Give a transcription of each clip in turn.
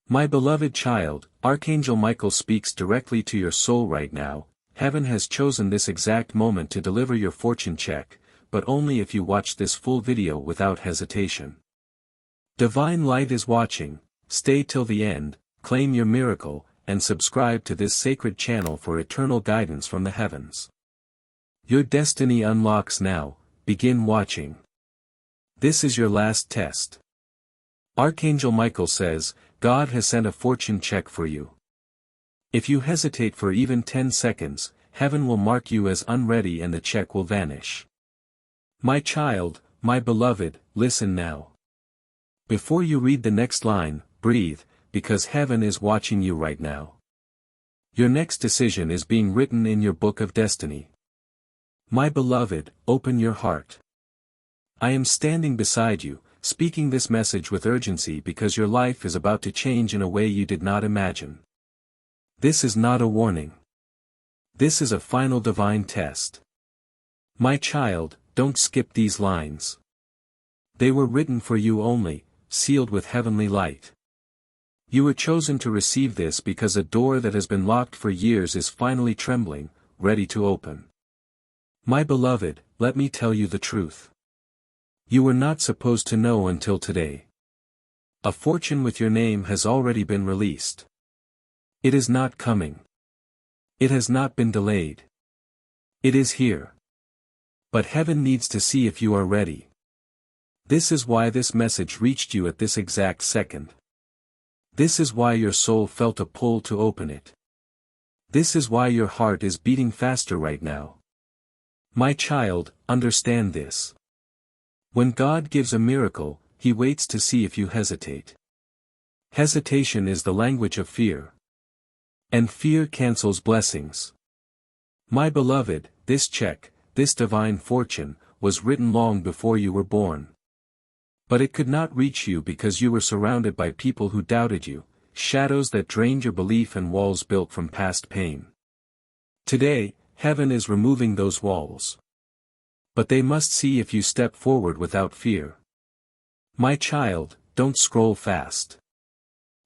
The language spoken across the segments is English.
My beloved child, Archangel Michael speaks directly to your soul right now. Heaven has chosen this exact moment to deliver your fortune check, but only if you watch this full video without hesitation. Divine light is watching. Stay till the end, claim your miracle, and subscribe to this sacred channel for eternal guidance from the heavens. Your destiny unlocks now. Begin watching. This is your last test. Archangel Michael says, God has sent a fortune check for you. If you hesitate for even 10 seconds, heaven will mark you as unready and the check will vanish. My child, my beloved, listen now. Before you read the next line, breathe, because heaven is watching you right now. Your next decision is being written in your book of destiny. My beloved, open your heart. I am standing beside you, speaking this message with urgency because your life is about to change in a way you did not imagine. This is not a warning. This is a final divine test. My child, don't skip these lines. They were written for you only, sealed with heavenly light. You were chosen to receive this because a door that has been locked for years is finally trembling, ready to open. My beloved, let me tell you the truth. You were not supposed to know until today. A fortune with your name has already been released. It is not coming. It has not been delayed. It is here. But heaven needs to see if you are ready. This is why this message reached you at this exact second. This is why your soul felt a pull to open it. This is why your heart is beating faster right now. My child, understand this. When God gives a miracle, He waits to see if you hesitate. Hesitation is the language of fear. And fear cancels blessings. My beloved, this check, this divine fortune, was written long before you were born. But it could not reach you because you were surrounded by people who doubted you, shadows that drained your belief and walls built from past pain. Today, heaven is removing those walls. But they must see if you step forward without fear. My child, don't scroll fast.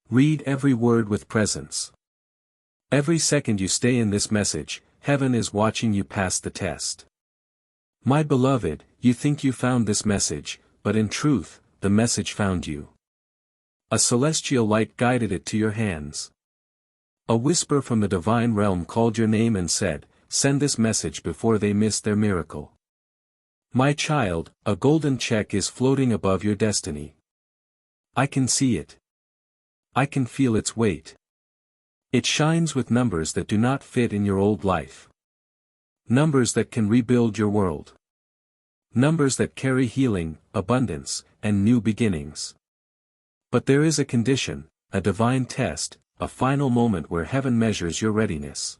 Read every word with presence. Every second you stay in this message, heaven is watching you pass the test. My beloved, you think you found this message, but in truth, the message found you. A celestial light guided it to your hands. A whisper from the divine realm called your name and said, send this message before they miss their miracle. My child, a golden check is floating above your destiny. I can see it. I can feel its weight. It shines with numbers that do not fit in your old life. Numbers that can rebuild your world. Numbers that carry healing, abundance, and new beginnings. But there is a condition, a divine test, a final moment where heaven measures your readiness.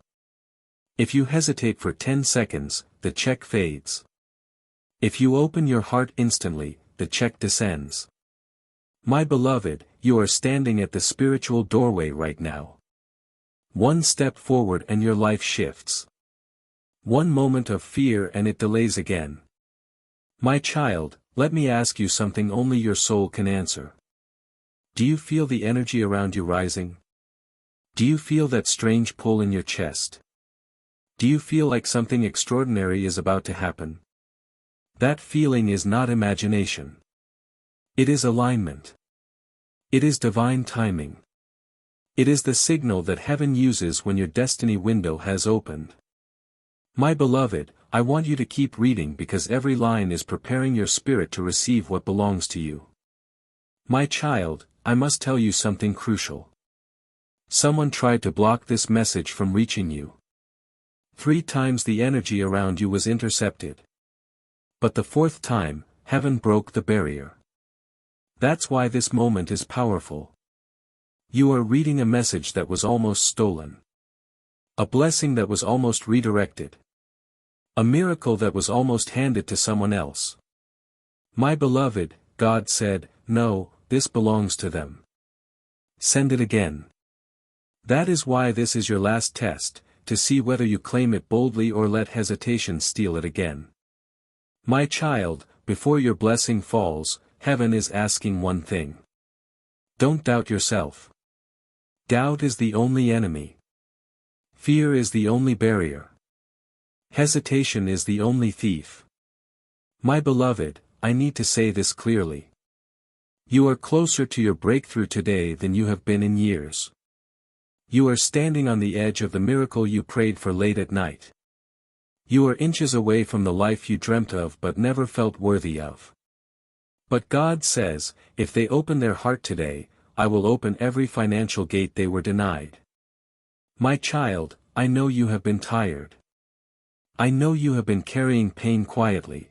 If you hesitate for 10 seconds, the check fades. If you open your heart instantly, the check descends. My beloved, you are standing at the spiritual doorway right now. One step forward and your life shifts. One moment of fear and it delays again. My child, let me ask you something only your soul can answer. Do you feel the energy around you rising? Do you feel that strange pull in your chest? Do you feel like something extraordinary is about to happen? That feeling is not imagination. It is alignment. It is divine timing. It is the signal that heaven uses when your destiny window has opened. My beloved, I want you to keep reading because every line is preparing your spirit to receive what belongs to you. My child, I must tell you something crucial. Someone tried to block this message from reaching you. 3 times the energy around you was intercepted. But the 4th time, heaven broke the barrier. That's why this moment is powerful. You are reading a message that was almost stolen. A blessing that was almost redirected. A miracle that was almost handed to someone else. My beloved, God said, no, this belongs to them. Send it again. That is why this is your last test, to see whether you claim it boldly or let hesitation steal it again. My child, before your blessing falls, heaven is asking one thing. Don't doubt yourself. Doubt is the only enemy. Fear is the only barrier. Hesitation is the only thief. My beloved, I need to say this clearly. You are closer to your breakthrough today than you have been in years. You are standing on the edge of the miracle you prayed for late at night. You are inches away from the life you dreamt of but never felt worthy of. But God says, if they open their heart today, I will open every financial gate they were denied. My child, I know you have been tired. I know you have been carrying pain quietly.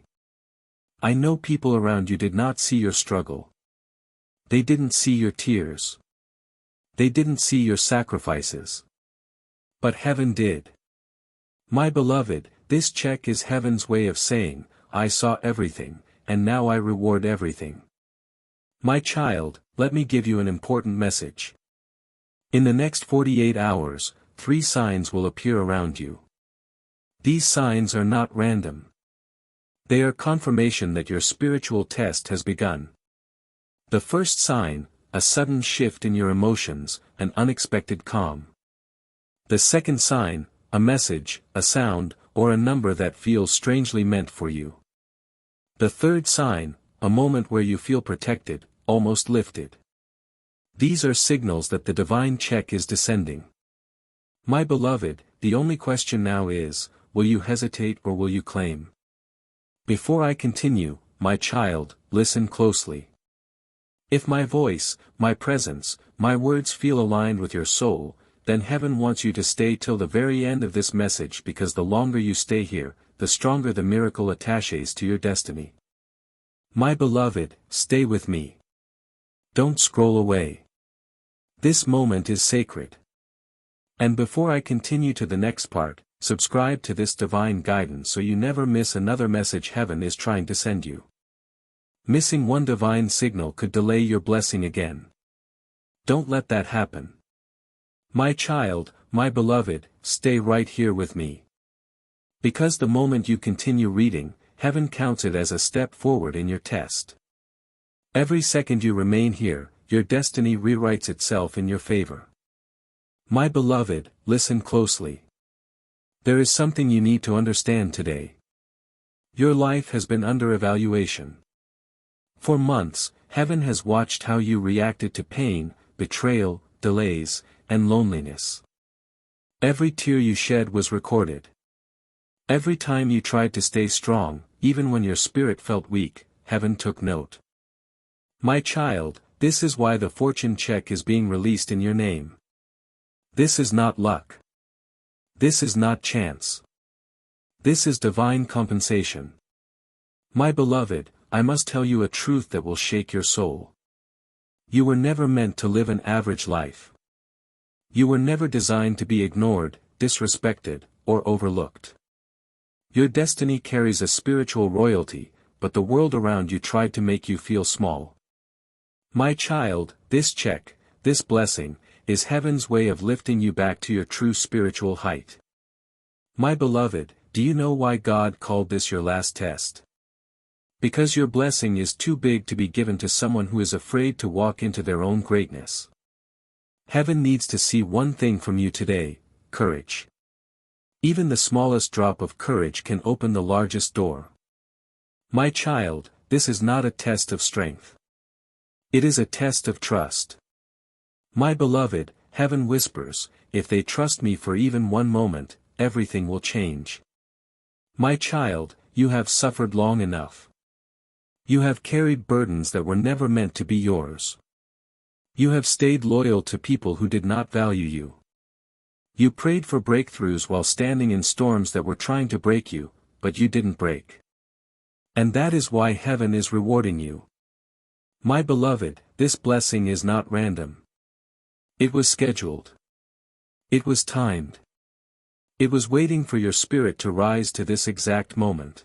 I know people around you did not see your struggle. They didn't see your tears. They didn't see your sacrifices. But heaven did. My beloved, this check is heaven's way of saying, I saw everything, and now I reward everything. My child, let me give you an important message. In the next 48 hours, 3 signs will appear around you. These signs are not random. They are confirmation that your spiritual test has begun. The first sign, a sudden shift in your emotions, an unexpected calm. The second sign, a message, a sound, or a number that feels strangely meant for you. The third sign, a moment where you feel protected, almost lifted. These are signals that the divine check is descending. My beloved, the only question now is, will you hesitate or will you claim? Before I continue, my child, listen closely. If my voice, my presence, my words feel aligned with your soul, then heaven wants you to stay till the very end of this message, because the longer you stay here, the stronger the miracle attaches to your destiny. My beloved, stay with me. Don't scroll away. This moment is sacred. And before I continue to the next part, subscribe to this divine guidance so you never miss another message heaven is trying to send you. Missing one divine signal could delay your blessing again. Don't let that happen. My child, my beloved, stay right here with me. Because the moment you continue reading, heaven counts it as a step forward in your test. Every second you remain here, your destiny rewrites itself in your favor. My beloved, listen closely. There is something you need to understand today. Your life has been under evaluation. For months, heaven has watched how you reacted to pain, betrayal, delays, and loneliness. Every tear you shed was recorded. Every time you tried to stay strong, even when your spirit felt weak, heaven took note. My child, this is why the fortune check is being released in your name. This is not luck. This is not chance. This is divine compensation. My beloved, I must tell you a truth that will shake your soul. You were never meant to live an average life. You were never designed to be ignored, disrespected, or overlooked. Your destiny carries a spiritual royalty, but the world around you tried to make you feel small. My child, this check, this blessing, is heaven's way of lifting you back to your true spiritual height. My beloved, do you know why God called this your last test? Because your blessing is too big to be given to someone who is afraid to walk into their own greatness. Heaven needs to see one thing from you today: courage. Even the smallest drop of courage can open the largest door. My child, this is not a test of strength. It is a test of trust. My beloved, heaven whispers, if they trust me for even one moment, everything will change. My child, you have suffered long enough. You have carried burdens that were never meant to be yours. You have stayed loyal to people who did not value you. You prayed for breakthroughs while standing in storms that were trying to break you, but you didn't break. And that is why heaven is rewarding you. My beloved, this blessing is not random. It was scheduled. It was timed. It was waiting for your spirit to rise to this exact moment.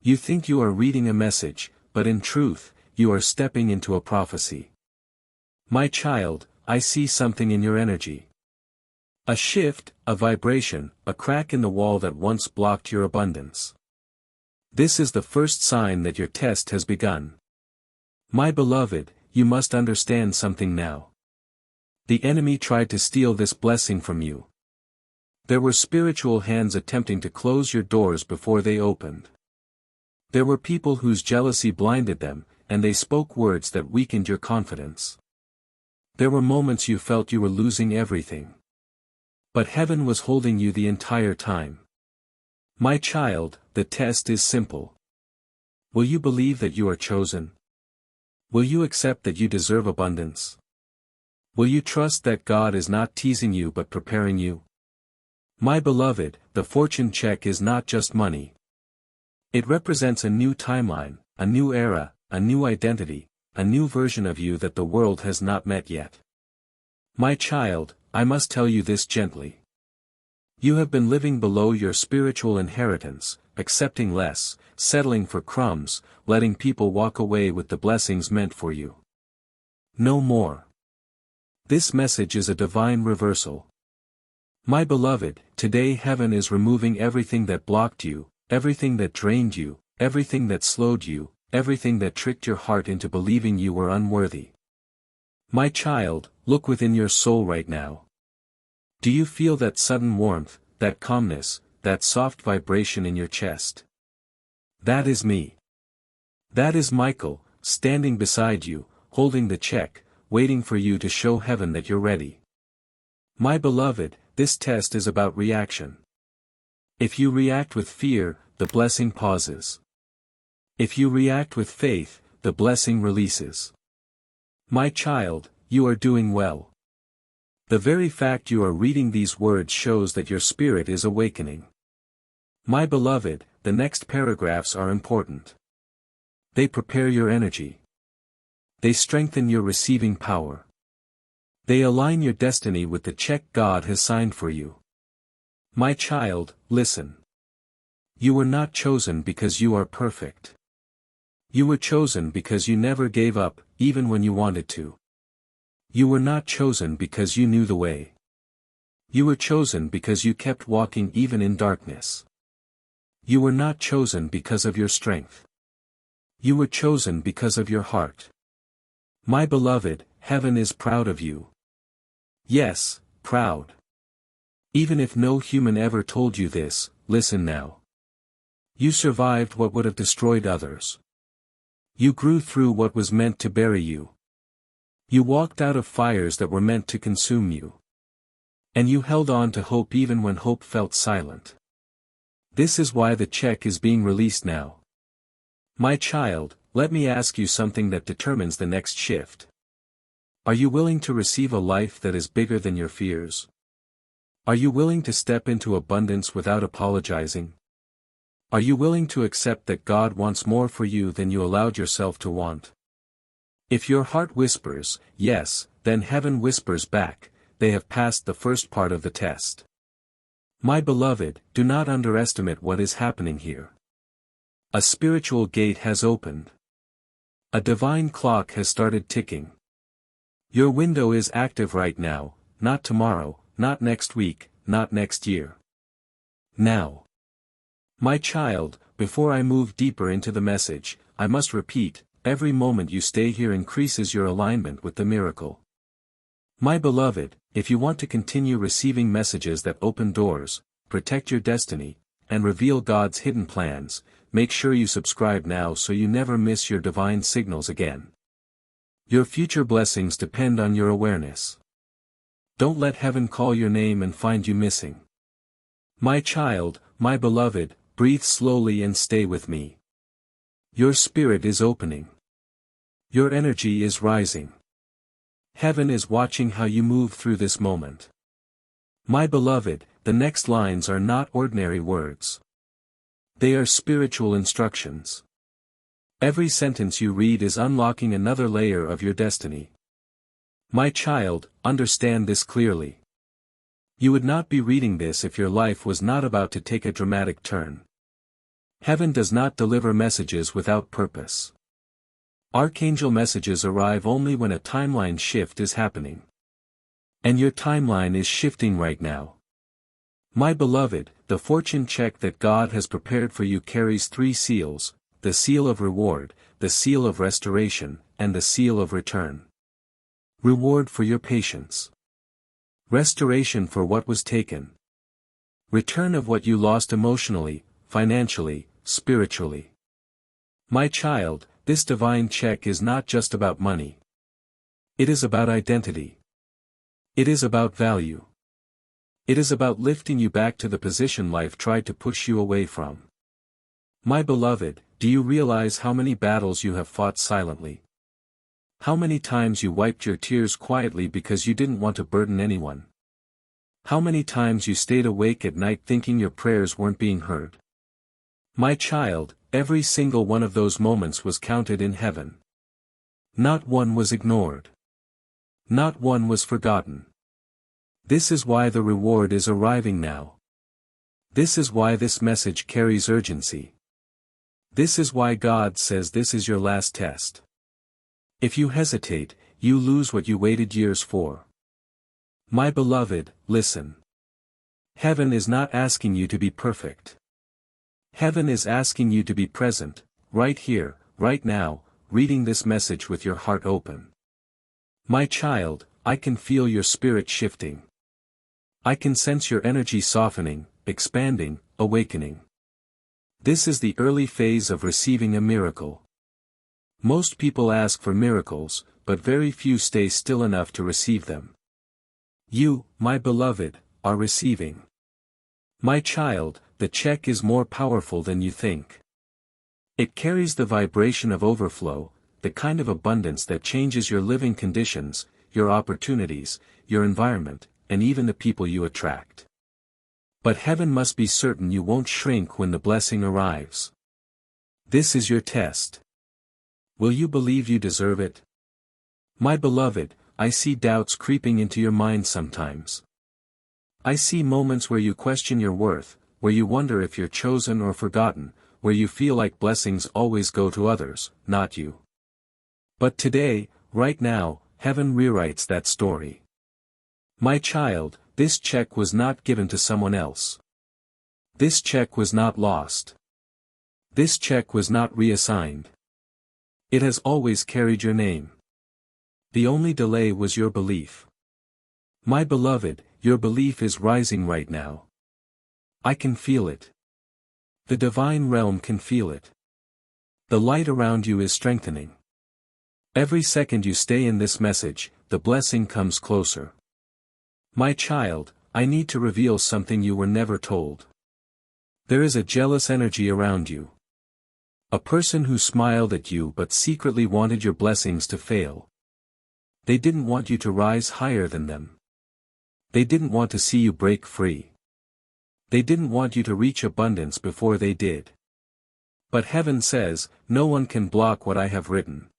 You think you are reading a message, but in truth, you are stepping into a prophecy. My child, I see something in your energy. A shift, a vibration, a crack in the wall that once blocked your abundance. This is the first sign that your test has begun. My beloved, you must understand something now. The enemy tried to steal this blessing from you. There were spiritual hands attempting to close your doors before they opened. There were people whose jealousy blinded them, and they spoke words that weakened your confidence. There were moments you felt you were losing everything. But heaven was holding you the entire time. My child, the test is simple. Will you believe that you are chosen? Will you accept that you deserve abundance? Will you trust that God is not teasing you but preparing you? My beloved, the fortune check is not just money. It represents a new timeline, a new era, a new identity, a new version of you that the world has not met yet. My child, I must tell you this gently. You have been living below your spiritual inheritance, accepting less, settling for crumbs, letting people walk away with the blessings meant for you. No more. This message is a divine reversal. My beloved, today heaven is removing everything that blocked you, everything that drained you, everything that slowed you, everything that tricked your heart into believing you were unworthy. My child, look within your soul right now. Do you feel that sudden warmth, that calmness, that soft vibration in your chest? That is me. That is Michael, standing beside you, holding the check, waiting for you to show heaven that you're ready. My beloved, this test is about reaction. If you react with fear, the blessing pauses. If you react with faith, the blessing releases. My child, you are doing well. The very fact you are reading these words shows that your spirit is awakening. My beloved, the next paragraphs are important. They prepare your energy. They strengthen your receiving power. They align your destiny with the check God has signed for you. My child, listen. You were not chosen because you are perfect. You were chosen because you never gave up, even when you wanted to. You were not chosen because you knew the way. You were chosen because you kept walking even in darkness. You were not chosen because of your strength. You were chosen because of your heart. My beloved, heaven is proud of you. Yes, proud. Even if no human ever told you this, listen now. You survived what would have destroyed others. You grew through what was meant to bury you. You walked out of fires that were meant to consume you. And you held on to hope even when hope felt silent. This is why the check is being released now. My child, let me ask you something that determines the next shift. Are you willing to receive a life that is bigger than your fears? Are you willing to step into abundance without apologizing? Are you willing to accept that God wants more for you than you allowed yourself to want? If your heart whispers, yes, then heaven whispers back, they have passed the first part of the test. My beloved, do not underestimate what is happening here. A spiritual gate has opened. A divine clock has started ticking. Your window is active right now, not tomorrow, not next week, not next year. Now. My child, before I move deeper into the message, I must repeat, every moment you stay here increases your alignment with the miracle. My beloved, if you want to continue receiving messages that open doors, protect your destiny, and reveal God's hidden plans, make sure you subscribe now so you never miss your divine signals again. Your future blessings depend on your awareness. Don't let heaven call your name and find you missing. My child, my beloved, breathe slowly and stay with me. Your spirit is opening. Your energy is rising. Heaven is watching how you move through this moment. My beloved, the next lines are not ordinary words. They are spiritual instructions. Every sentence you read is unlocking another layer of your destiny. My child, understand this clearly. You would not be reading this if your life was not about to take a dramatic turn. Heaven does not deliver messages without purpose. Archangel messages arrive only when a timeline shift is happening. And your timeline is shifting right now. My beloved, the fortune check that God has prepared for you carries 3 seals, the seal of reward, the seal of restoration, and the seal of return. Reward for your patience. Restoration for what was taken. Return of what you lost emotionally, financially, spiritually. My child, this divine check is not just about money. It is about identity. It is about value. It is about lifting you back to the position life tried to push you away from. My beloved, do you realize how many battles you have fought silently? How many times you wiped your tears quietly because you didn't want to burden anyone? How many times you stayed awake at night thinking your prayers weren't being heard? My child, every single one of those moments was counted in heaven. Not one was ignored. Not one was forgotten. This is why the reward is arriving now. This is why this message carries urgency. This is why God says this is your last test. If you hesitate, you lose what you waited years for. My beloved, listen. Heaven is not asking you to be perfect. Heaven is asking you to be present, right here, right now, reading this message with your heart open. My child, I can feel your spirit shifting. I can sense your energy softening, expanding, awakening. This is the early phase of receiving a miracle. Most people ask for miracles, but very few stay still enough to receive them. You, my beloved, are receiving. My child, the check is more powerful than you think. It carries the vibration of overflow, the kind of abundance that changes your living conditions, your opportunities, your environment, and even the people you attract. But heaven must be certain you won't shrink when the blessing arrives. This is your test. Will you believe you deserve it? My beloved, I see doubts creeping into your mind sometimes. I see moments where you question your worth, where you wonder if you're chosen or forgotten, where you feel like blessings always go to others, not you. But today, right now, heaven rewrites that story. My child, this check was not given to someone else. This check was not lost. This check was not reassigned. It has always carried your name. The only delay was your belief. My beloved, your belief is rising right now. I can feel it. The divine realm can feel it. The light around you is strengthening. Every second you stay in this message, the blessing comes closer. My child, I need to reveal something you were never told. There is a jealous energy around you. A person who smiled at you but secretly wanted your blessings to fail. They didn't want you to rise higher than them. They didn't want to see you break free. They didn't want you to reach abundance before they did. But heaven says, no one can block what I have written.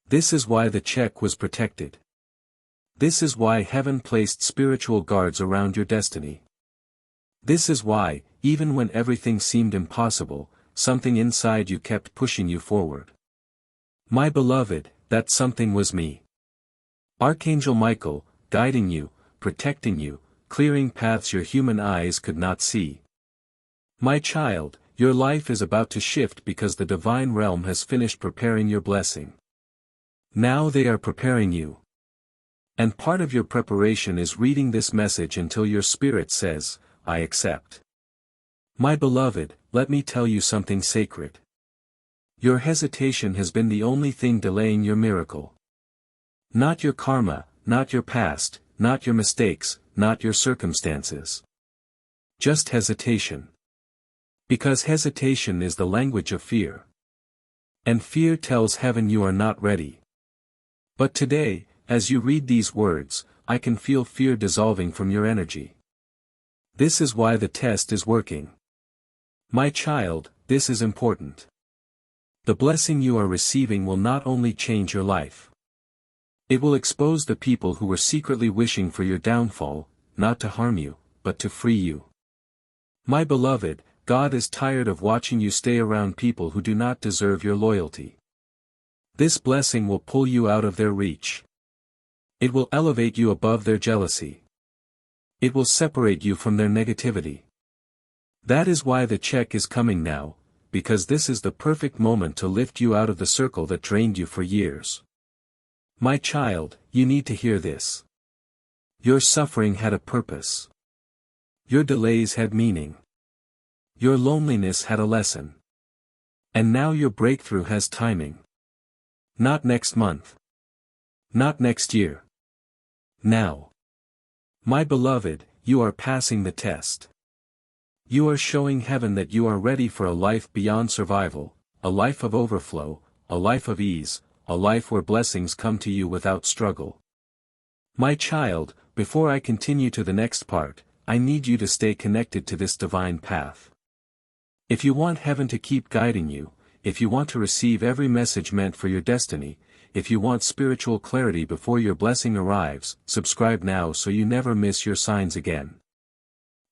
This is why the check was protected. This is why heaven placed spiritual guards around your destiny. This is why, even when everything seemed impossible, something inside you kept pushing you forward. My beloved, that something was me. Archangel Michael, guiding you, protecting you, clearing paths your human eyes could not see. My child, your life is about to shift because the divine realm has finished preparing your blessing. Now they are preparing you. And part of your preparation is reading this message until your spirit says, I accept. My beloved, let me tell you something sacred. Your hesitation has been the only thing delaying your miracle. Not your karma, not your past, not your mistakes, not your circumstances. Just hesitation. Because hesitation is the language of fear. And fear tells heaven you are not ready. But today, as you read these words, I can feel fear dissolving from your energy. This is why the test is working. My child, this is important. The blessing you are receiving will not only change your life. It will expose the people who were secretly wishing for your downfall, not to harm you, but to free you. My beloved, God is tired of watching you stay around people who do not deserve your loyalty. This blessing will pull you out of their reach. It will elevate you above their jealousy. It will separate you from their negativity. That is why the check is coming now, because this is the perfect moment to lift you out of the circle that drained you for years. My child, you need to hear this. Your suffering had a purpose. Your delays had meaning. Your loneliness had a lesson. And now your breakthrough has timing. Not next month. Not next year. Now. My beloved, you are passing the test. You are showing heaven that you are ready for a life beyond survival, a life of overflow, a life of ease, a life where blessings come to you without struggle. My child, before I continue to the next part, I need you to stay connected to this divine path. If you want heaven to keep guiding you, if you want to receive every message meant for your destiny, if you want spiritual clarity before your blessing arrives, subscribe now so you never miss your signs again.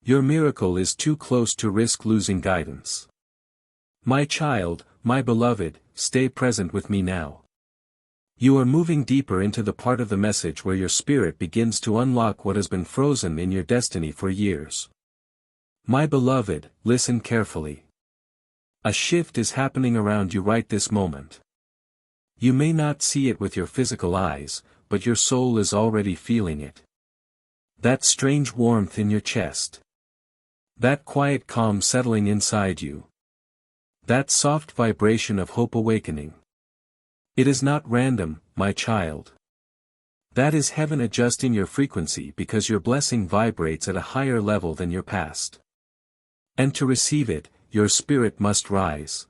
Your miracle is too close to risk losing guidance. My child, my beloved, stay present with me now. You are moving deeper into the part of the message where your spirit begins to unlock what has been frozen in your destiny for years. My beloved, listen carefully. A shift is happening around you right this moment. You may not see it with your physical eyes, but your soul is already feeling it. That strange warmth in your chest. That quiet calm settling inside you. That soft vibration of hope awakening. It is not random, my child. That is heaven adjusting your frequency because your blessing vibrates at a higher level than your past. And to receive it, your spirit must rise.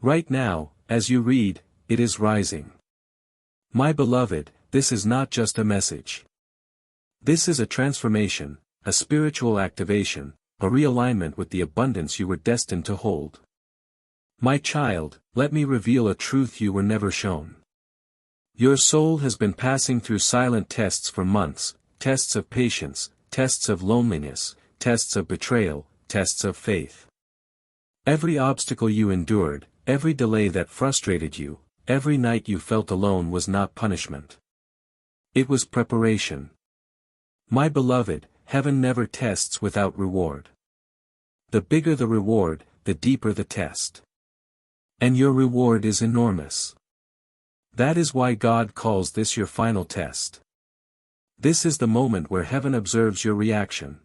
Right now, as you read, it is rising. My beloved, this is not just a message. This is a transformation, a spiritual activation, a realignment with the abundance you were destined to hold. My child, let me reveal a truth you were never shown. Your soul has been passing through silent tests for months, tests of patience, tests of loneliness, tests of betrayal, tests of faith. Every obstacle you endured, every delay that frustrated you, every night you felt alone was not punishment. It was preparation. My beloved, heaven never tests without reward. The bigger the reward, the deeper the test. And your reward is enormous. That is why God calls this your final test. This is the moment where heaven observes your reaction.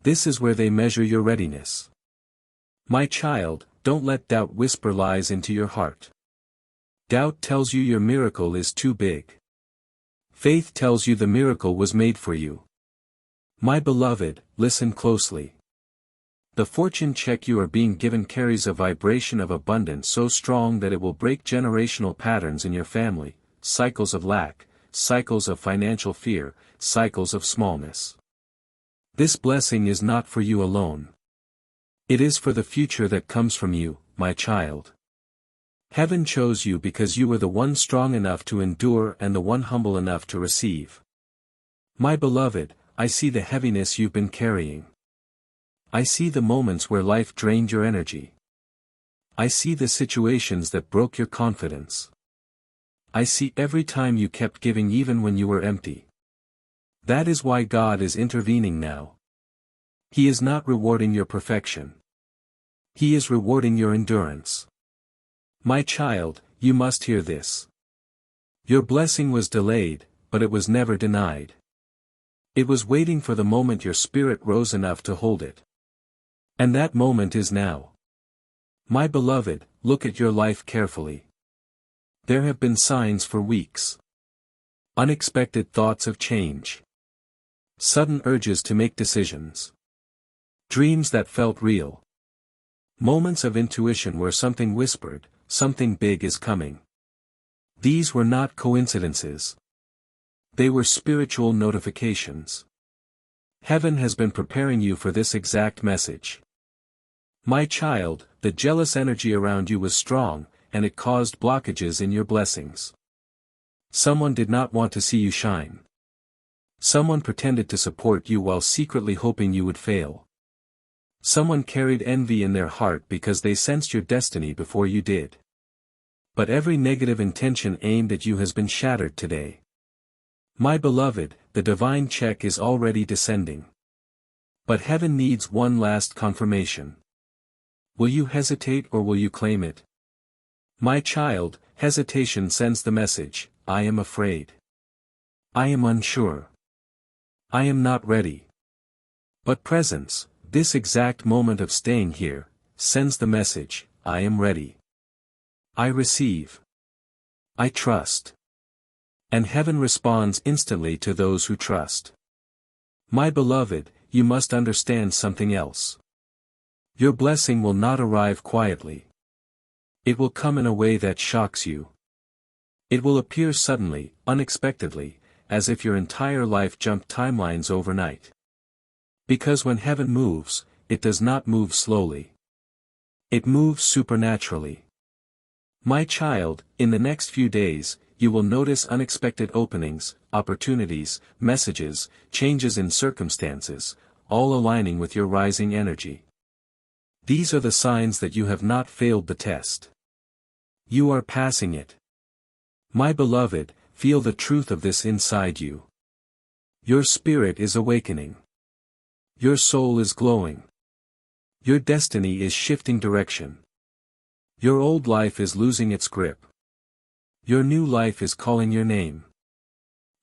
This is where they measure your readiness. My child, don't let doubt whisper lies into your heart. Doubt tells you your miracle is too big. Faith tells you the miracle was made for you. My beloved, listen closely. The fortune check you are being given carries a vibration of abundance so strong that it will break generational patterns in your family, cycles of lack, cycles of financial fear, cycles of smallness. This blessing is not for you alone. It is for the future that comes from you, my child. Heaven chose you because you were the one strong enough to endure and the one humble enough to receive. My beloved, I see the heaviness you've been carrying. I see the moments where life drained your energy. I see the situations that broke your confidence. I see every time you kept giving even when you were empty. That is why God is intervening now. He is not rewarding your perfection. He is rewarding your endurance. My child, you must hear this. Your blessing was delayed, but it was never denied. It was waiting for the moment your spirit rose enough to hold it. And that moment is now. My beloved, look at your life carefully. There have been signs for weeks. Unexpected thoughts of change. Sudden urges to make decisions. Dreams that felt real. Moments of intuition where something whispered, something big is coming. These were not coincidences. They were spiritual notifications. Heaven has been preparing you for this exact message. My child, the jealous energy around you was strong, and it caused blockages in your blessings. Someone did not want to see you shine. Someone pretended to support you while secretly hoping you would fail. Someone carried envy in their heart because they sensed your destiny before you did. But every negative intention aimed at you has been shattered today. My beloved, the divine check is already descending. But heaven needs one last confirmation. Will you hesitate or will you claim it? My child, hesitation sends the message, I am afraid. I am unsure. I am not ready. But presence, this exact moment of staying here, sends the message, I am ready. I receive. I trust. And heaven responds instantly to those who trust. My beloved, you must understand something else. Your blessing will not arrive quietly. It will come in a way that shocks you. It will appear suddenly, unexpectedly, as if your entire life jumped timelines overnight. Because when heaven moves, it does not move slowly. It moves supernaturally. My child, in the next few days, you will notice unexpected openings, opportunities, messages, changes in circumstances, all aligning with your rising energy. These are the signs that you have not failed the test. You are passing it. My beloved, feel the truth of this inside you. Your spirit is awakening. Your soul is glowing. Your destiny is shifting direction. Your old life is losing its grip. Your new life is calling your name.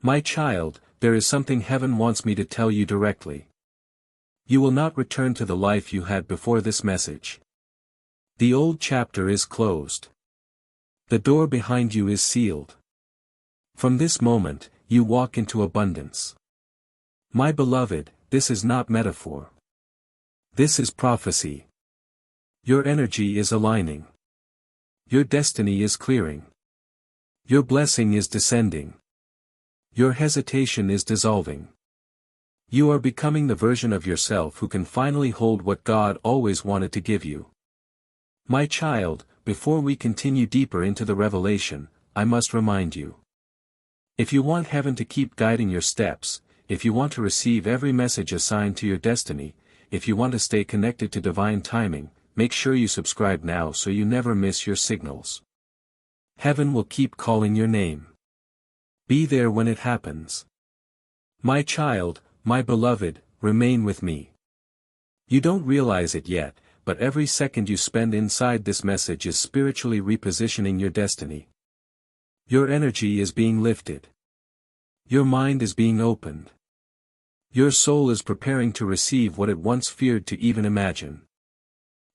My child, there is something heaven wants me to tell you directly. You will not return to the life you had before this message. The old chapter is closed. The door behind you is sealed. From this moment, you walk into abundance. My beloved, this is not metaphor. This is prophecy. Your energy is aligning. Your destiny is clearing. Your blessing is descending. Your hesitation is dissolving. You are becoming the version of yourself who can finally hold what God always wanted to give you. My child, before we continue deeper into the revelation, I must remind you. If you want heaven to keep guiding your steps, if you want to receive every message assigned to your destiny, if you want to stay connected to divine timing, make sure you subscribe now so you never miss your signals. Heaven will keep calling your name. Be there when it happens. My child, my beloved, remain with me. You don't realize it yet, but every second you spend inside this message is spiritually repositioning your destiny. Your energy is being lifted. Your mind is being opened. Your soul is preparing to receive what it once feared to even imagine.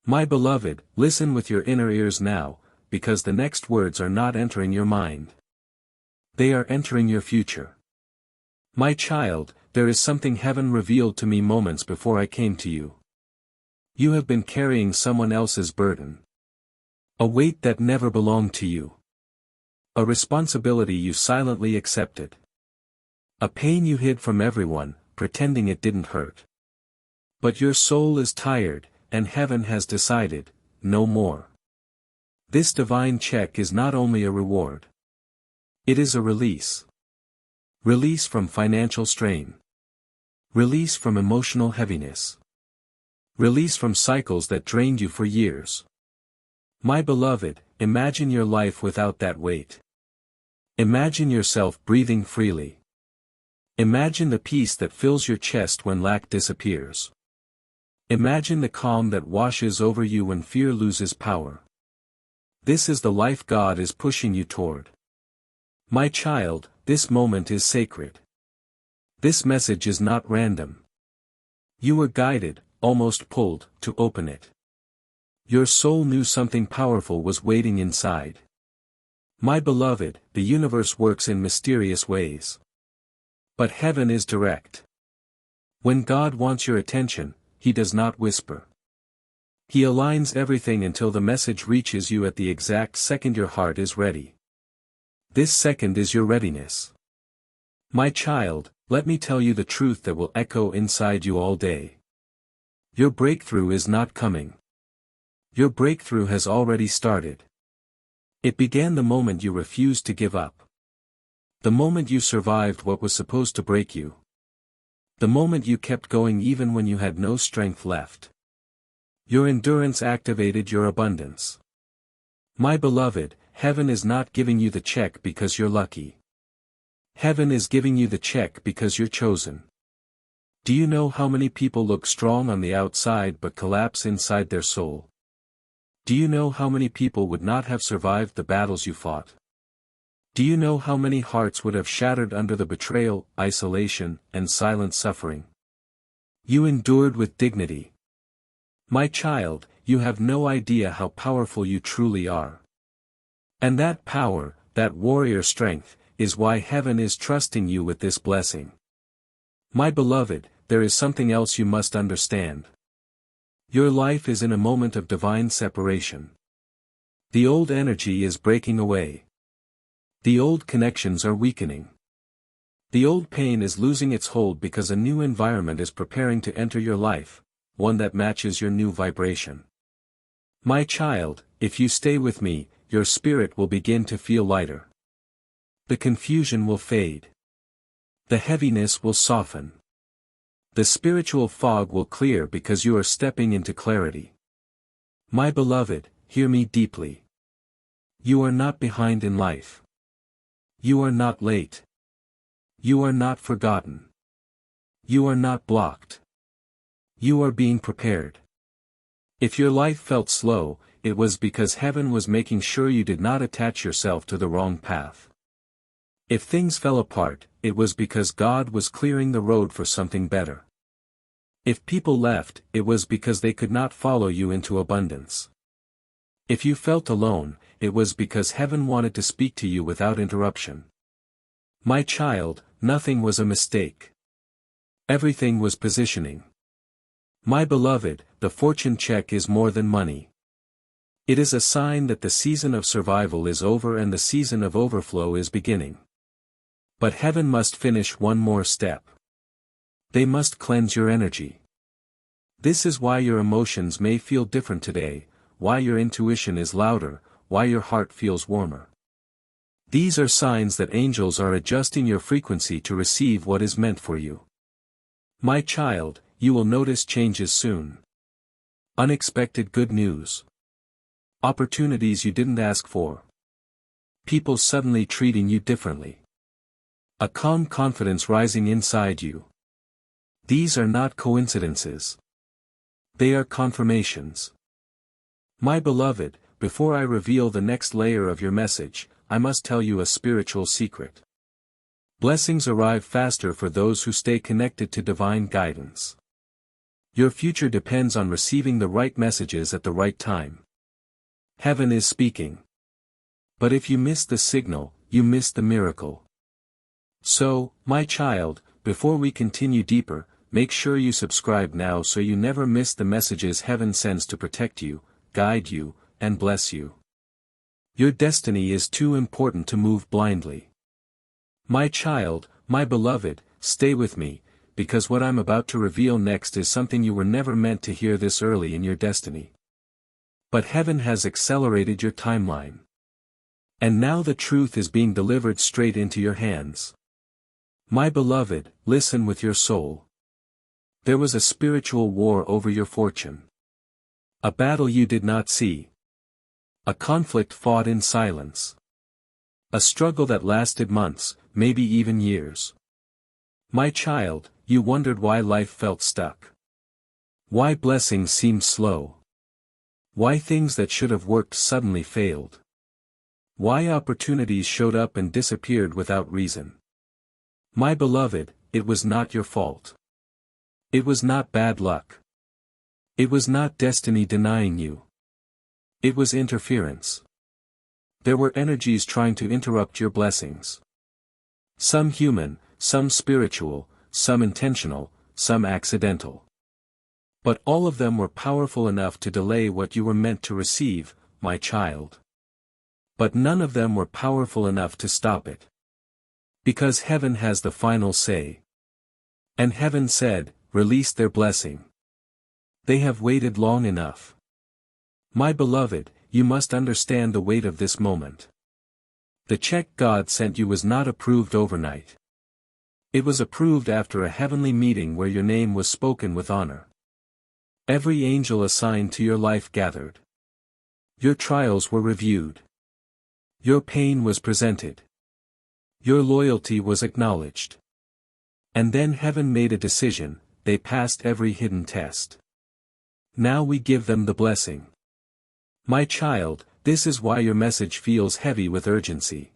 My beloved, listen with your inner ears now, because the next words are not entering your mind. They are entering your future. My child, there is something heaven revealed to me moments before I came to you. You have been carrying someone else's burden. A weight that never belonged to you. A responsibility you silently accepted. A pain you hid from everyone, pretending it didn't hurt. But your soul is tired, and heaven has decided, no more. This divine check is not only a reward. It is a release. Release from financial strain. Release from emotional heaviness. Release from cycles that drained you for years. My beloved, imagine your life without that weight. Imagine yourself breathing freely. Imagine the peace that fills your chest when lack disappears. Imagine the calm that washes over you when fear loses power. This is the life God is pushing you toward. My child, this moment is sacred. This message is not random. You were guided, almost pulled, to open it. Your soul knew something powerful was waiting inside. My beloved, the universe works in mysterious ways. But heaven is direct. When God wants your attention, He does not whisper. He aligns everything until the message reaches you at the exact second your heart is ready. This second is your readiness. My child, let me tell you the truth that will echo inside you all day. Your breakthrough is not coming. Your breakthrough has already started. It began the moment you refused to give up. The moment you survived what was supposed to break you. The moment you kept going even when you had no strength left. Your endurance activated your abundance. My beloved, heaven is not giving you the check because you're lucky. Heaven is giving you the check because you're chosen. Do you know how many people look strong on the outside but collapse inside their soul? Do you know how many people would not have survived the battles you fought? Do you know how many hearts would have shattered under the betrayal, isolation, and silent suffering? You endured with dignity. My child, you have no idea how powerful you truly are. And that power, that warrior strength, is why heaven is trusting you with this blessing. My beloved, there is something else you must understand. Your life is in a moment of divine separation. The old energy is breaking away. The old connections are weakening. The old pain is losing its hold because a new environment is preparing to enter your life, one that matches your new vibration. My child, if you stay with me, your spirit will begin to feel lighter. The confusion will fade. The heaviness will soften. The spiritual fog will clear because you are stepping into clarity. My beloved, hear me deeply. You are not behind in life. You are not late. You are not forgotten. You are not blocked. You are being prepared. If your life felt slow, it was because heaven was making sure you did not attach yourself to the wrong path. If things fell apart, it was because God was clearing the road for something better. If people left, it was because they could not follow you into abundance. If you felt alone, it was because heaven wanted to speak to you without interruption. My child, nothing was a mistake. Everything was positioning. My beloved, the fortune check is more than money. It is a sign that the season of survival is over and the season of overflow is beginning. But heaven must finish one more step. They must cleanse your energy. This is why your emotions may feel different today, why your intuition is louder, why your heart feels warmer. These are signs that angels are adjusting your frequency to receive what is meant for you. My child, you will notice changes soon. Unexpected good news. Opportunities you didn't ask for. People suddenly treating you differently. A calm confidence rising inside you. These are not coincidences. They are confirmations. My beloved, before I reveal the next layer of your message, I must tell you a spiritual secret. Blessings arrive faster for those who stay connected to divine guidance. Your future depends on receiving the right messages at the right time. Heaven is speaking. But if you miss the signal, you miss the miracle. So, my child, before we continue deeper, make sure you subscribe now so you never miss the messages heaven sends to protect you, guide you, and bless you. Your destiny is too important to move blindly. My child, my beloved, stay with me, because what I'm about to reveal next is something you were never meant to hear this early in your destiny. But heaven has accelerated your timeline. And now the truth is being delivered straight into your hands. My beloved, listen with your soul. There was a spiritual war over your fortune. A battle you did not see. A conflict fought in silence. A struggle that lasted months, maybe even years. My child, you wondered why life felt stuck. Why blessings seemed slow. Why things that should have worked suddenly failed. Why opportunities showed up and disappeared without reason. My beloved, it was not your fault. It was not bad luck. It was not destiny denying you. It was interference. There were energies trying to interrupt your blessings. Some human, some spiritual, some intentional, some accidental. But all of them were powerful enough to delay what you were meant to receive, my child. But none of them were powerful enough to stop it. Because heaven has the final say. And heaven said, release their blessing. They have waited long enough. My beloved, you must understand the weight of this moment. The check God sent you was not approved overnight. It was approved after a heavenly meeting where your name was spoken with honor. Every angel assigned to your life gathered. Your trials were reviewed. Your pain was presented. Your loyalty was acknowledged. And then heaven made a decision, they passed every hidden test. Now we give them the blessing. My child, this is why your message feels heavy with urgency.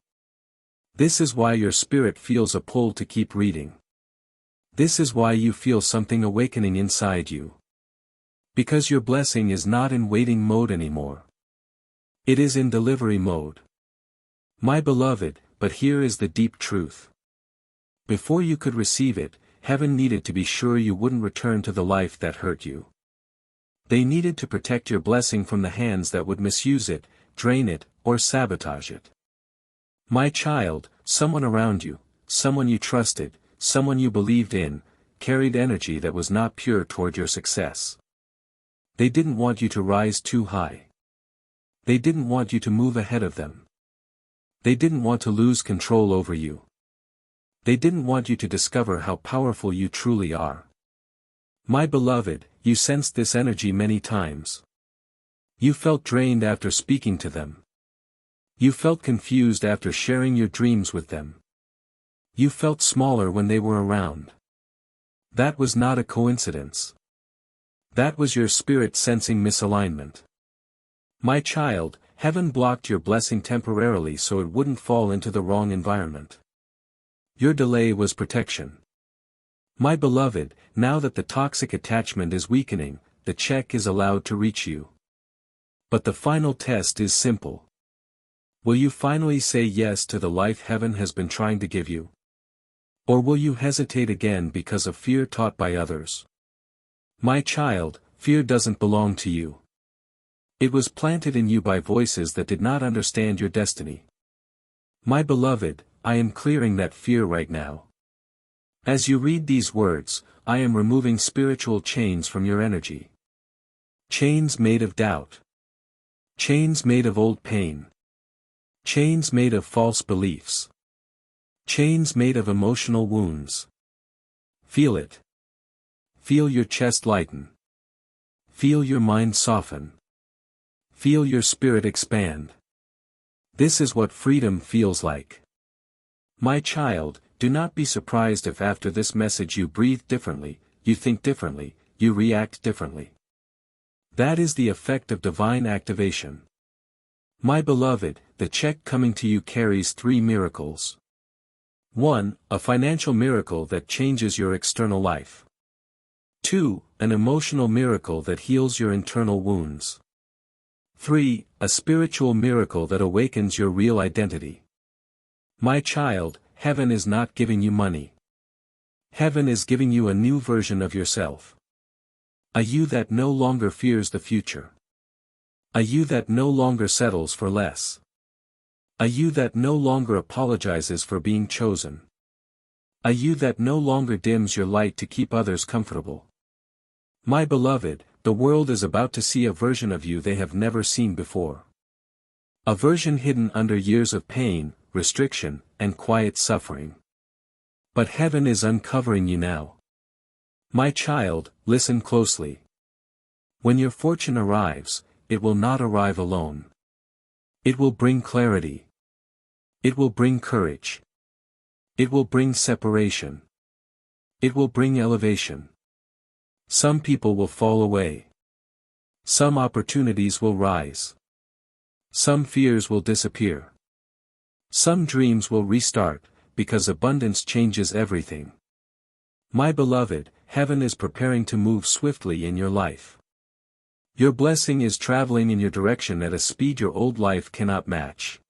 This is why your spirit feels a pull to keep reading. This is why you feel something awakening inside you. Because your blessing is not in waiting mode anymore. It is in delivery mode. My beloved, but here is the deep truth. Before you could receive it, heaven needed to be sure you wouldn't return to the life that hurt you. They needed to protect your blessing from the hands that would misuse it, drain it, or sabotage it. My child, someone around you, someone you trusted, someone you believed in, carried energy that was not pure toward your success. They didn't want you to rise too high. They didn't want you to move ahead of them. They didn't want to lose control over you. They didn't want you to discover how powerful you truly are. My beloved, you sensed this energy many times. You felt drained after speaking to them. You felt confused after sharing your dreams with them. You felt smaller when they were around. That was not a coincidence. That was your spirit sensing misalignment. My child, heaven blocked your blessing temporarily so it wouldn't fall into the wrong environment. Your delay was protection. My beloved, now that the toxic attachment is weakening, the check is allowed to reach you. But the final test is simple. Will you finally say yes to the life heaven has been trying to give you? Or will you hesitate again because of fear taught by others? My child, fear doesn't belong to you. It was planted in you by voices that did not understand your destiny. My beloved, I am clearing that fear right now. As you read these words, I am removing spiritual chains from your energy. Chains made of doubt. Chains made of old pain. Chains made of false beliefs. Chains made of emotional wounds. Feel it. Feel your chest lighten. Feel your mind soften. Feel your spirit expand. This is what freedom feels like. My child, do not be surprised if after this message you breathe differently, you think differently, you react differently. That is the effect of divine activation. My beloved, the check coming to you carries 3 miracles. 1. A financial miracle that changes your external life. 2. An emotional miracle that heals your internal wounds. 3. A spiritual miracle that awakens your real identity. My child, heaven is not giving you money. Heaven is giving you a new version of yourself. A you that no longer fears the future. A you that no longer settles for less. A you that no longer apologizes for being chosen. A you that no longer dims your light to keep others comfortable. My beloved, the world is about to see a version of you they have never seen before. A version hidden under years of pain, restriction, and quiet suffering. But heaven is uncovering you now. My child, listen closely. When your fortune arrives, it will not arrive alone. It will bring clarity. It will bring courage. It will bring separation. It will bring elevation. Some people will fall away. Some opportunities will rise. Some fears will disappear. Some dreams will restart, because abundance changes everything. My beloved, heaven is preparing to move swiftly in your life. Your blessing is traveling in your direction at a speed your old life cannot match.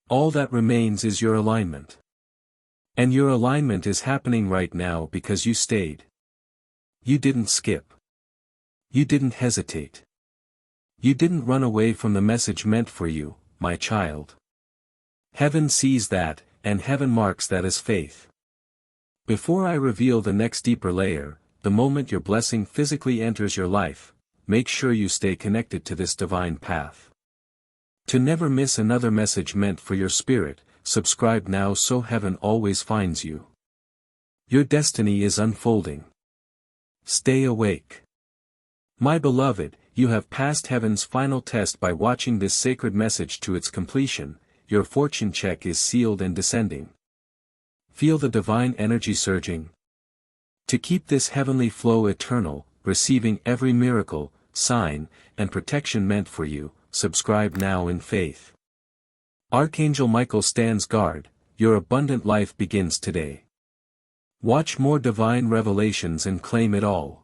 All that remains is your alignment. And your alignment is happening right now because you stayed. You didn't skip. You didn't hesitate. You didn't run away from the message meant for you, my child. Heaven sees that, and heaven marks that as faith. Before I reveal the next deeper layer, the moment your blessing physically enters your life, make sure you stay connected to this divine path. To never miss another message meant for your spirit, subscribe now so heaven always finds you. Your destiny is unfolding. Stay awake. My beloved, you have passed heaven's final test by watching this sacred message to its completion. Your fortune check is sealed and descending. Feel the divine energy surging. To keep this heavenly flow eternal, receiving every miracle, sign, and protection meant for you, subscribe now in faith. Archangel Michael stands guard, your abundant life begins today. Watch more divine revelations and claim it all.